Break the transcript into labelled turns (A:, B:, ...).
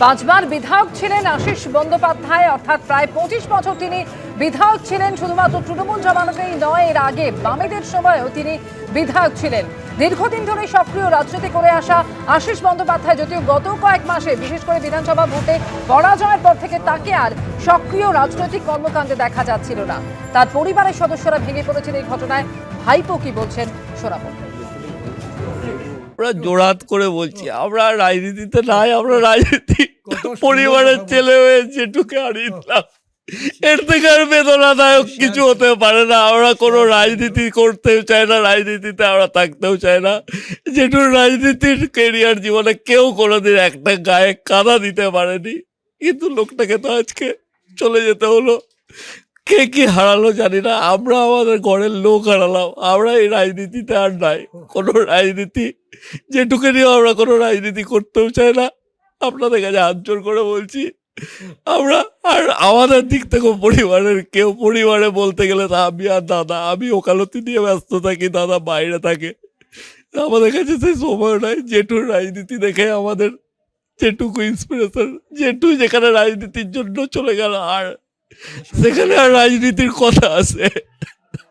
A: পাঁচবার বিধায়ক ছিলেন আশিস বন্দ্যোপাধ্যায়, অর্থাৎ প্রায় 25 বছর তিনি বিধায়ক ছিলেন। শুধুমাত্র তৃণমূল জমানাতেই নয়, এর আগে বামেদের সময়ও তিনি বিধায়ক ছিলেন। দীর্ঘদিন ধরে সক্রিয় রাজনীতি করে আসা আশিস বন্দ্যোপাধ্যায় যদিও গত কয়েক মাসে বিশেষ করে বিধানসভা ভোটে পরাজয়ের পর থেকে তাকে আর সক্রিয় রাজনৈতিক কর্মকাণ্ডে দেখা যাচ্ছিল না। তার পরিবারের সদস্যরা ভেঙে পড়েছেন এই ঘটনায়। ভাইপো কি বলছেন শোনাবো।
B: আমরা জোড়াত করে বলছি, আমরা রাজনীতিতে নাই, আমরা রাজনীতি পরিবারের ছেলে হয়ে যেটুকু হারিয়েছিলাম, এর থেকে আর বেদনাদায়ক কিছু হতে পারে না। আমরা কোনো রাজনীতি করতেও চাই না, রাজনীতিতে আমরা থাকতেও চাই না। যেটুকু রাজনীতির কেরিয়ার জীবনে কেউ কোনোদিন একটা গায়ে কাদা দিতে পারেনি, কিন্তু লোকটাকে তো আজকে চলে যেতে হলো। কে কি হারালো জানি না, আমরা আমাদের ঘরের লোক হারালাম। আমরা এই রাজনীতিতে আর নাই, কোনো রাজনীতি যেটুকু নিয়ে আমরা কোনো রাজনীতি করতেও চাই না। আপনাদের কাছে হাত জোর করে বলছি, আমরা আর আমাদের দিক থেকে পরিবারের কেউ, পরিবারে বলতে গেলে তা আমি আর দাদা, আমি ওকালতি নিয়ে ব্যস্ত থাকি, দাদা বাইরে থাকে, আমাদের কাছে সেই সময় নাই। জেঠুর রাজনীতি দেখে আমাদের যেটুকু ইন্সপিরেশন, জেঠু যেখানে রাজনীতির জন্য চলে গেল, আর সেখানে আর রাজনীতির কথা আছে